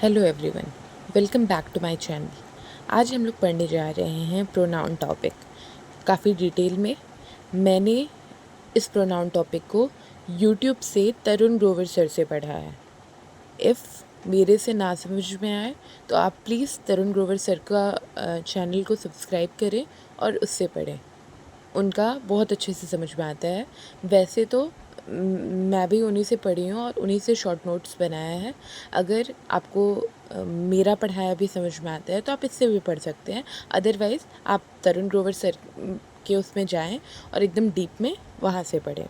Hello everyone, welcome back to my channel. आज हम लोग पढ़ने जा रहे हैं प्रोनाउन टॉपिक काफ़ी डिटेल में। मैंने इस प्रोनाउन टॉपिक को यूट्यूब से तरुण ग्रोवर सर से पढ़ा है। इफ़ मेरे से ना समझ में आए तो आप प्लीज़ तरुण ग्रोवर सर का चैनल को सब्सक्राइब करें और उससे पढ़ें। उनका बहुत अच्छे से समझ में आता है। वैसे तो मैं भी उन्हीं से पढ़ी हूँ और उन्हीं से शॉर्ट नोट्स बनाया है। अगर आपको मेरा पढ़ाया भी समझ में आता है तो आप इससे भी पढ़ सकते हैं। अदरवाइज़ आप तरुण ग्रोवर सर के उसमें जाएं और एकदम डीप में वहाँ से पढ़ें।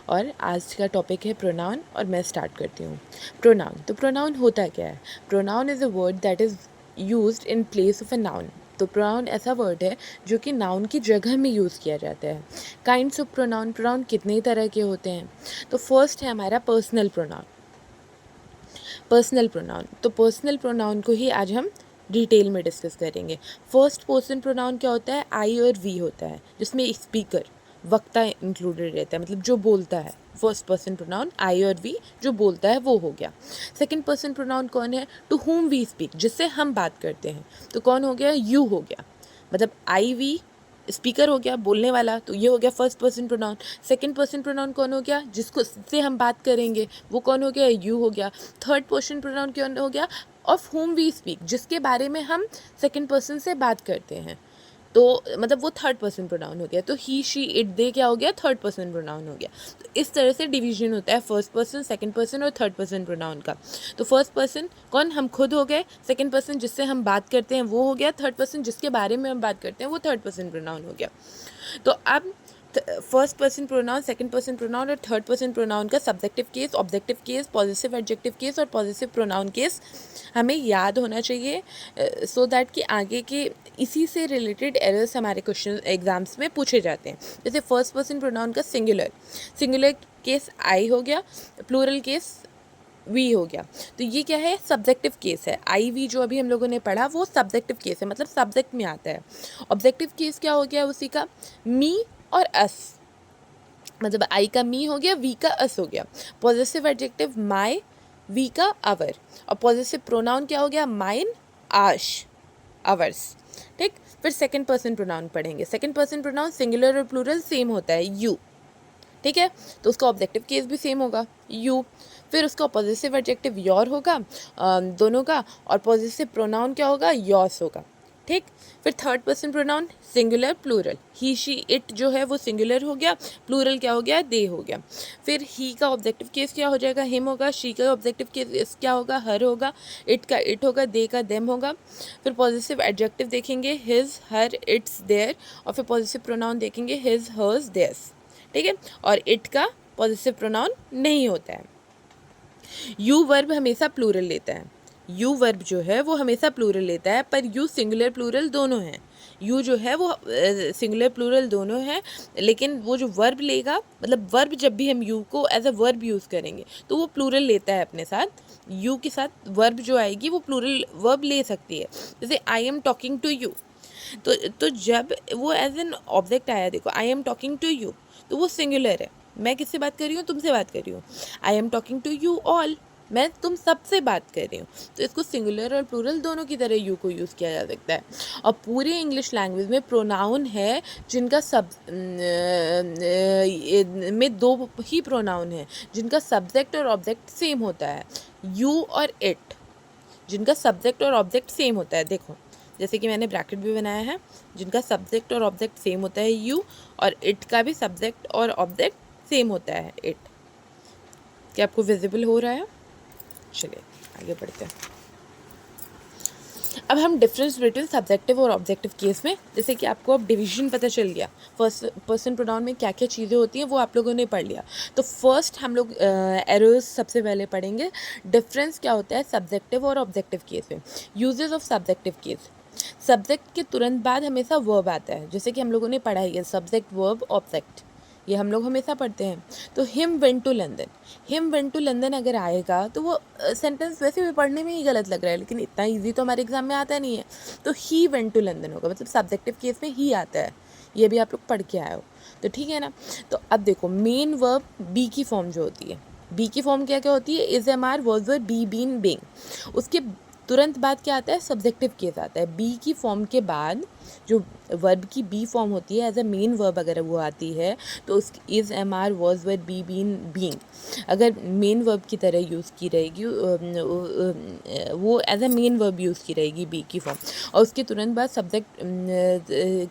और आज का टॉपिक है प्रोनाउन और मैं स्टार्ट करती हूँ। प्रोनाउन, तो प्रोनाउन होता क्या है? Pronoun is a word that is used in place of a noun. तो प्रोनाउन ऐसा वर्ड है जो कि नाउन की जगह में यूज़ किया जाता है। काइंड्स ऑफ प्रोनाउन, प्रोनाउन कितने तरह के होते हैं? तो फर्स्ट है हमारा पर्सनल प्रोनाउन। पर्सनल प्रोनाउन, तो पर्सनल प्रोनाउन को ही आज हम डिटेल में डिस्कस करेंगे। फर्स्ट पर्सन प्रोनाउन क्या होता है? आई और वी होता है, जिसमें स्पीकर, वक्ता इंक्लूडेड रहता है, मतलब जो बोलता है। फर्स्ट पर्सन प्रोनाउन आई और वी, जो बोलता है वो हो गया। सेकंड पर्सन प्रोनाउन कौन है? टू हुम वी स्पीक, जिससे हम बात करते हैं, तो कौन हो गया? यू हो गया। मतलब आई वी स्पीकर हो गया, बोलने वाला, तो ये हो गया first person pronoun. Second person pronoun कौन हो गया? जिसको से हम बात करेंगे, वो कौन हो गया? यू हो गया। थर्ड पर्सन प्रोनाउन कौन हो गया? ऑफ हुम वी स्पीक, जिसके बारे में हम सेकंड पर्सन से बात करते हैं, तो मतलब वो थर्ड पर्सन प्रोनाउन हो गया। तो ही शी इट दे क्या हो गया? थर्ड पर्सन प्रोनाउन हो गया। तो इस तरह से डिवीजन होता है फर्स्ट पर्सन, सेकंड पर्सन और थर्ड पर्सन प्रोनाउन का। तो फर्स्ट पर्सन कौन? हम खुद हो गए। सेकंड पर्सन जिससे हम बात करते हैं वो हो गया। थर्ड पर्सन जिसके बारे में हम बात करते हैं वो थर्ड पर्सन प्रोनाउन हो गया। तो अब first person pronoun, second person pronoun और थर्ड पर्सन प्रोनाउन का subjective case, objective case, positive adjective case और पॉजिटिव प्रोनाउन केस हमें याद होना चाहिए, सो दैट कि आगे के इसी से रिलेटेड एरर्स हमारे क्वेश्चन एग्जाम्स में पूछे जाते हैं। जैसे फर्स्ट पर्सन प्रोनाउन का सिंगुलर, सिंगुलर केस आई हो गया, प्लूरल केस वी हो गया। तो ये क्या है? सब्जेक्टिव केस है। आई वी जो अभी हम लोगों ने पढ़ा वो सब्जेक्टिव केस है, मतलब सब्जेक्ट में आता है। ऑब्जेक्टिव केस क्या हो गया उसी का? मी और अस, मतलब आई का मी हो गया, वी का अस हो गया। पॉजिटिव एडजेक्टिव माई, वी का अवर। और पॉजिटिव प्रोनाउन क्या हो गया? माइन, आश, अवर्स। ठीक। फिर सेकंड पर्सन प्रोनाउन पढ़ेंगे। सेकंड पर्सन प्रोनाउन सिंगुलर और प्लूरल सेम होता है, यू। ठीक है, तो उसका ऑब्जेक्टिव केस भी सेम होगा, यू। फिर उसका पॉजिटिव एडजेक्टिव योर होगा, दोनों का। और पॉजिटिव प्रोनाउन क्या होगा? योर्स होगा। ठीक। फिर third person pronoun singular plural, he she it जो है वो सिंगुलर हो गया, प्लूरल क्या हो गया? दे हो गया। फिर ही का ऑब्जेक्टिव केस क्या हो जाएगा? हिम होगा। शी का ऑब्जेक्टिव केस क्या होगा? हर होगा। इट का इट होगा। दे का देम होगा। फिर पॉजिटिव एडजेक्टिव देखेंगे हिज, हर, इट्स, देयर। और फिर पॉजिटिव प्रोनाउन देखेंगे हिज, हर्स, देयर्स। ठीक है, और इट का पॉजिटिव प्रोनाउन नहीं होता है। यू वर्ब हमेशा प्लूरल लेता है, यू वर्ब जो है वो हमेशा प्लूरल लेता है, पर यू सिंगुलर प्लूरल दोनों हैं। यू जो है वो सिंगुलर प्लूरल दोनों है, लेकिन वो जो वर्ब लेगा, मतलब वर्ब जब भी हम यू को एज अ वर्ब यूज़ करेंगे तो वो प्लूरल लेता है अपने साथ। यू के साथ वर्ब जो आएगी वो प्लूरल वर्ब ले सकती है। जैसे I am talking to you, तो जब वो एज एन ऑब्जेक्ट आया, देखो I am talking to you, तो वो सिंगुलर है। मैं किससे बात कर रही हूँ? तुमसे बात कर रही हूँ। I am talking to you all, मैं तुम सबसे बात कर रही हूँ। तो इसको सिंगुलर और प्लूरल दोनों की तरह यू को यूज़ किया जा सकता है। और पूरे इंग्लिश लैंग्वेज में प्रोनाउन है जिनका में दो ही प्रोनाउन है जिनका सब्जेक्ट और ऑब्जेक्ट सेम होता है, यू और इट, जिनका सब्जेक्ट और ऑब्जेक्ट सेम होता है। देखो, जैसे कि मैंने ब्रैकेट भी बनाया है, जिनका सब्जेक्ट और ऑब्जेक्ट सेम होता है, यू, और इट का भी सब्जेक्ट और ऑब्जेक्ट सेम होता है, इट। क्या आपको विजिबल हो रहा है? चलिए आगे बढ़ते हैं। अब हम डिफरेंस बिटवीन सब्जेक्टिव और ऑब्जेक्टिव केस में, जैसे कि आपको अब डिवीजन पता चल गया, फर्स्ट पर्सन प्रोनाउन में क्या क्या चीज़ें होती हैं वो आप लोगों ने पढ़ लिया। तो फर्स्ट हम लोग एरर्स सबसे पहले पढ़ेंगे। डिफरेंस क्या होता है सब्जेक्टिव और ऑब्जेक्टिव केस में? Uses of subjective case, subject के तुरंत बाद हमेशा वर्ब आता है, जैसे कि हम लोगों ने पढ़ा है सब्जेक्ट वर्ब ऑब्जेक्ट, ये हम लोग हमेशा पढ़ते हैं। तो him went to London, him went to London अगर आएगा तो वो सेंटेंस वैसे भी पढ़ने में ही गलत लग रहा है, लेकिन इतना इजी तो हमारे एग्जाम में आता नहीं है। तो ही वेंट टू लंदन होगा, मतलब सब्जेक्टिव केस में ही आता है, ये भी आप लोग पढ़ के आए हो, तो ठीक है ना। तो अब देखो मेन वर्ब बी की फॉर्म जो होती है, बी की फॉर्म क्या क्या होती है? Is am are verb be been being, उसके तुरंत बाद क्या आता है, सब्जेक्टिव केस आता है। बी की फॉर्म के बाद जो वर्ब की बी फॉर्म होती है एज अ मेन वर्ब अगर वो आती है तो उस is, am are, was, were, be, been, being अगर मेन वर्ब की तरह यूज़ की रहेगी, वो as a main verb use की रहेगी बी की फॉर्म, और उसके तुरंत बाद सब्जेक्ट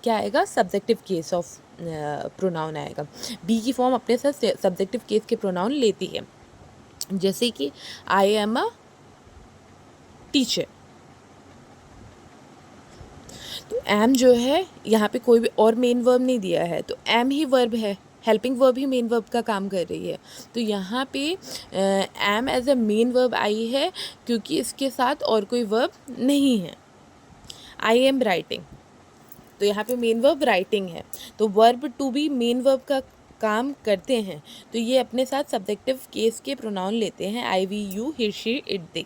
क्या आएगा, सब्जेक्टिव केस ऑफ प्रोनाउन आएगा। बी की फॉर्म अपने साथ सब्जेक्टिव केस के प्रोनाउन लेती है, जैसे कि आई एम अ टीचर। तो एम जो है यहाँ पे कोई भी और मेन वर्ब नहीं दिया है, तो एम ही वर्ब है, हेल्पिंग वर्ब ही मेन वर्ब का काम कर रही है। तो यहाँ पे am as a main verb आई है क्योंकि इसके साथ और कोई वर्ब नहीं है। आई एम राइटिंग, तो यहाँ पे मेन वर्ब राइटिंग है, तो verb to be main verb का काम करते हैं, तो ये अपने साथ सब्जेक्टिव केस के प्रोनाउन लेते हैं, I, we, you, he, she, it, they.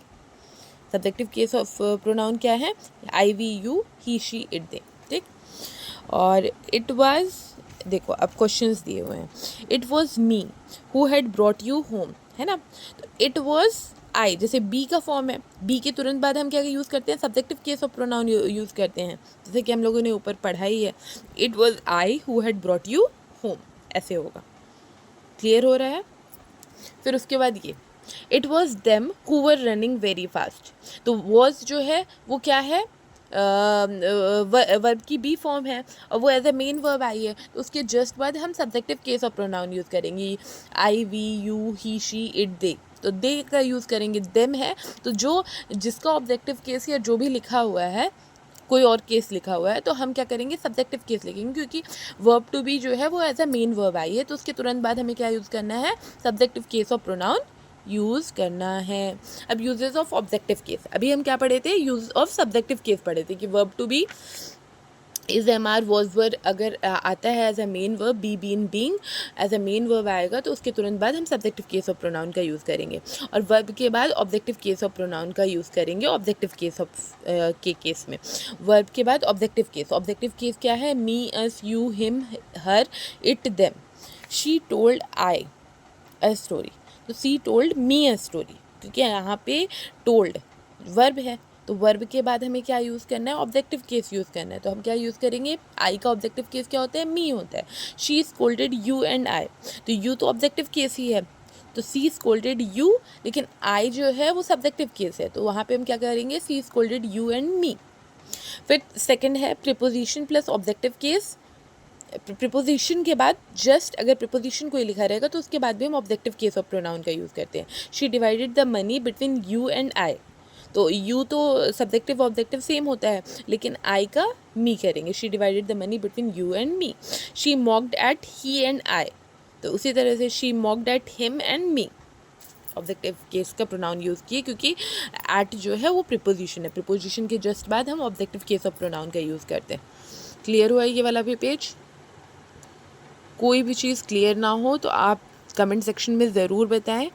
Subjective case of pronoun क्या है, I, we, you, he, she, it, they. ठीक। और इट वाज, देखो अब क्वेश्चंस दिए हुए हैं। It was me who had brought you home, है ना। तो इट वाज आई, जैसे बी का फॉर्म है, बी के तुरंत बाद हम क्या यूज़ करते हैं, subjective case of pronoun use करते हैं, जैसे कि हम लोगों ने ऊपर पढ़ा ही है। It was I who had brought you home, ऐसे होगा। क्लियर हो रहा है। फिर उसके बाद ये it was them who were running very fast, तो वॉज जो है वो क्या है, वर्ब की बी फॉर्म है और वो एज अ मेन वर्ब आई है, तो उसके जस्ट बाद हम subjective case of pronoun use करेंगे, I, we, you, he, she, it, they. तो दे का यूज़ करेंगे, देम है तो जो जिसका ऑब्जेक्टिव केस या जो भी लिखा हुआ है, कोई और केस लिखा हुआ है, तो हम क्या करेंगे, सब्जेक्टिव केस लिखेंगे, क्योंकि वर्ब टू बी जो है वो एज अ मेन वर्ब आई है, तो उसके तुरंत बाद हमें क्या यूज़ करना है, subjective case of pronoun use करना है। अब यूजेस ऑफ ऑब्जेक्टिव केस, अभी हम क्या पढ़े थे, यूज ऑफ सब्जेक्टिव केस पढ़े थे कि verb to be is, am are, was, were अगर आता है as a main verb, be, been, being as a main verb आएगा, तो उसके तुरंत बाद हम सब्जेक्टिव केस ऑफ प्रोनाउन का यूज़ करेंगे, और वर्ब के बाद ऑब्जेक्टिव केस ऑफ प्रोनाउन का यूज़ करेंगे ऑब्जेक्टिव केस ऑफ के केस में। वर्ब के बाद ऑब्जेक्टिव केस क्या है, me, us, you, him, her, it, them. She told I a story, तो सी टोल्ड मी अ स्टोरी, क्योंकि यहाँ पे टोल्ड वर्ब है, तो वर्ब के बाद हमें क्या यूज़ करना है, ऑब्जेक्टिव केस यूज़ करना है, तो हम क्या यूज़ करेंगे, आई का ऑब्जेक्टिव केस क्या होता है, मी होता है। She scolded you and I, तो यू तो ऑब्जेक्टिव केस ही है, तो सी स्कोल्डेड यू, लेकिन आई जो है वो सब्जेक्टिव केस है, तो वहाँ पे हम क्या करेंगे, सी स्कोल्डेड यू एंड मी। फिर सेकंड है preposition plus objective case. Preposition के बाद जस्ट अगर प्रीपोजिशन कोई लिखा रहेगा तो उसके बाद भी हम ऑब्जेक्टिव केस ऑफ प्रोनाउन का यूज़ करते हैं। She divided the money between you and I, तो यू तो सब्जेक्टिव ऑब्जेक्टिव सेम होता है, लेकिन आई का मी करेंगे। She divided the money between you and me. She mocked at he and I, तो उसी तरह से she mocked at him and me, objective case का प्रोनाउन यूज़ किए, क्योंकि एट जो है वो प्रीपोजिशन है, प्रीपोजिशन के जस्ट बाद हम ऑब्जेक्टिव केस ऑफ प्रोनाउन का यूज़ करते हैं। क्लियर हुआ ये वाला भी पेज। कोई भी चीज़ क्लियर ना हो तो आप कमेंट सेक्शन में ज़रूर बताएं,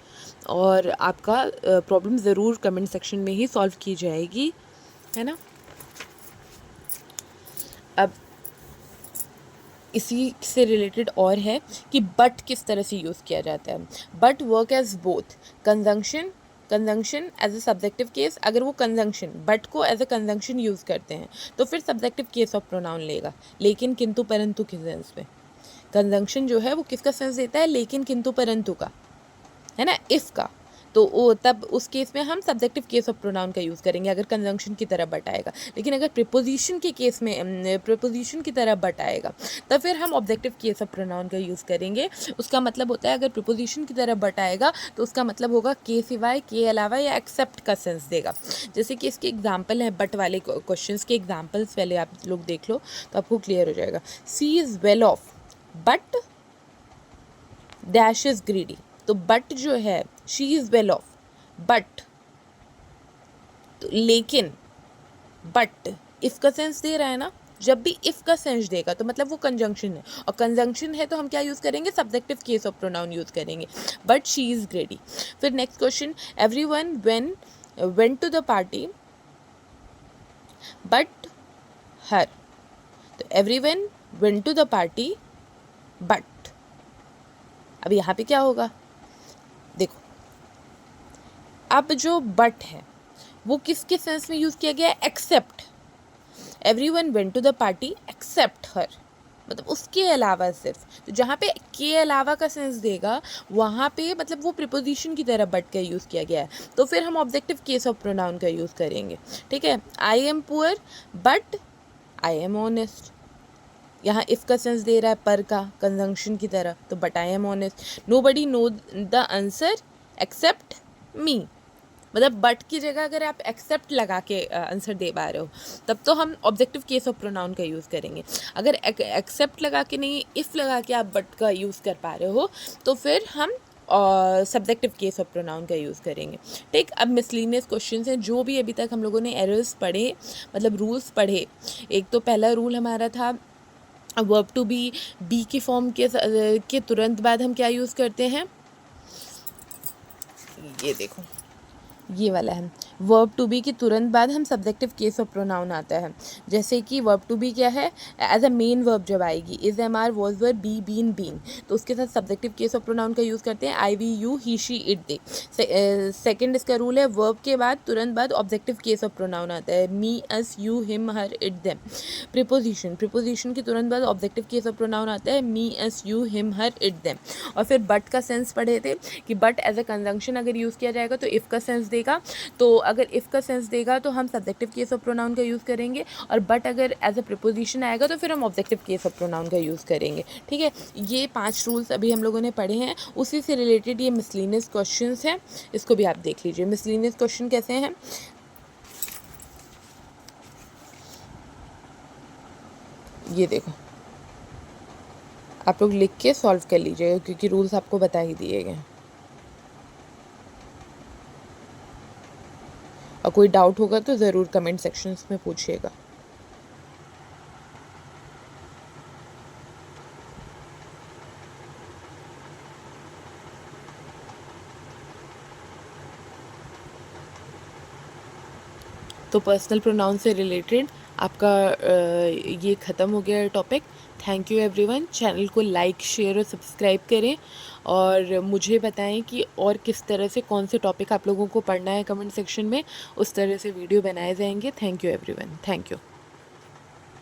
और आपका प्रॉब्लम ज़रूर कमेंट सेक्शन में ही सॉल्व की जाएगी, है ना। अब इसी से रिलेटेड और है कि बट किस तरह से यूज़ किया जाता है। But work as both conjunction as a subjective case, अगर वो कंजंक्शन बट को एज अ कंजंक्शन यूज़ करते हैं तो फिर सब्जेक्टिव केस ऑफ प्रोनाउन लेगा, लेकिन किंतु परंतु के सेंस में। कंजंक्शन जो है वो किसका सेंस देता है, लेकिन किंतु परंतु का, है ना, इफ़ का, तो वो तब उस केस में हम सब्जेक्टिव केस ऑफ प्रोनाउन का यूज़ करेंगे अगर कंजंक्शन की तरह बट आएगा। लेकिन अगर प्रीपोजिशन के केस में प्रीपोजिशन की तरह बट आएगा तब फिर हम ऑब्जेक्टिव केस ऑफ प्रोनाउन का यूज़ करेंगे। उसका मतलब होता है अगर प्रीपोजिशन की तरह बट आएगा तो उसका मतलब होगा के सिवाय, के अलावा या एक्सेप्ट का सेंस देगा। जैसे कि इसके एग्जाम्पल हैं, बट वाले क्वेश्चंस के एग्जाम्पल्स पहले आप लोग देख लो तो आपको क्लियर हो जाएगा। She is well off but dash is greedy, तो बट जो है she is well off, but तो लेकिन, बट इफ़ का सेंस दे रहा है ना, जब भी इफ़ का सेंस देगा तो मतलब वो कंजंक्शन है, और कंजंक्शन है तो हम क्या यूज़ करेंगे, subjective case of pronoun use करेंगे, बट शी इज़ ग्रेडी। फिर next question, everyone went to the party but her, तो everyone went to the party but, अब यहाँ पे क्या होगा, देखो अब जो बट है वो किसके सेंस में यूज़ किया गया है? Except. Everyone went to the party except her, मतलब उसके अलावा सिर्फ। तो जहाँ पे के अलावा का सेंस देगा वहाँ पे मतलब वो प्रिपोजिशन की तरह बट का यूज़ किया गया है, तो फिर हम ऑब्जेक्टिव केस ऑफ प्रोनाउन का यूज़ करेंगे। ठीक है, I am poor but I am honest. यहाँ इफ़ का सेंस दे रहा है पर का, कंजंक्शन की तरह, तो but I am honest. Nobody know the answer except me, मतलब बट की जगह अगर आप एक्सेप्ट लगा के आंसर दे पा रहे हो तब तो हम ऑब्जेक्टिव केस ऑफ प्रोनाउन का यूज़ करेंगे। अगर एक्सेप्ट लगा के नहीं, इफ़ लगा के आप बट का यूज़ कर पा रहे हो तो फिर हम सब्जेक्टिव केस ऑफ प्रोनाउन का यूज़ करेंगे। ठीक, अब मिसलिनियस क्वेश्चंस हैं जो भी अभी तक हम लोगों ने एरर्स पढ़े, मतलब रूल्स पढ़े। एक तो पहला रूल हमारा था वर्ब टू बी की फॉर्म के तुरंत बाद हम क्या यूज़ करते हैं, ये देखो ये वाला है, वर्ब टू बी के तुरंत बाद हम सब्जेक्टिव केस ऑफ प्रोनाउन आता है। जैसे कि वर्ब टू बी क्या है, एज अ मेन वर्ब जब आएगी, is am are was were be been been, तो उसके साथ सब्जेक्टिव केस ऑफ प्रोनाउन का यूज़ करते हैं, I we you he she it they. Second इसका रूल है वर्ब के बाद तुरंत बाद ऑब्जेक्टिव केस ऑफ प्रोनाउन आता है, me us you him her it them. Preposition के तुरंत बाद ऑब्जेक्टिव केस ऑफ प्रोनाउन आता है, me us you him her it them. और फिर बट का सेंस पढ़े थे कि बट एज अ कंजंक्शन अगर यूज़ किया जाएगा तो इफ़ का सेंस देगा, तो अगर इफ़ का सेंस देगा तो हम सब्जेक्टिव केस ऑफ प्रोनाउन का यूज़ करेंगे, और बट अगर एज अ प्रिपोजिशन आएगा तो फिर हम ऑब्जेक्टिव केस ऑफ प्रोनाउन का यूज़ करेंगे। ठीक है, ये 5 रूल्स अभी हम लोगों ने पढ़े हैं, उसी से रिलेटेड ये मिसलिनियस क्वेश्चंस हैं, इसको भी आप देख लीजिए। मिसलिनियस क्वेश्चन कैसे हैं, ये देखो आप लोग लिख के सॉल्व कर लीजिएगा क्योंकि रूल्स आपको बता ही दिए गए। और कोई डाउट होगा तो ज़रूर कमेंट सेक्शंस में पूछिएगा। तो पर्सनल प्रोनाउन से रिलेटेड आपका ये ख़त्म हो गया topic. Thank you everyone. Channel को लाइक शेयर और सब्सक्राइब करें और मुझे बताएं कि और किस तरह से कौन से टॉपिक आप लोगों को पढ़ना है कमेंट सेक्शन में, उस तरह से वीडियो बनाए जाएंगे। Thank you everyone, thank you.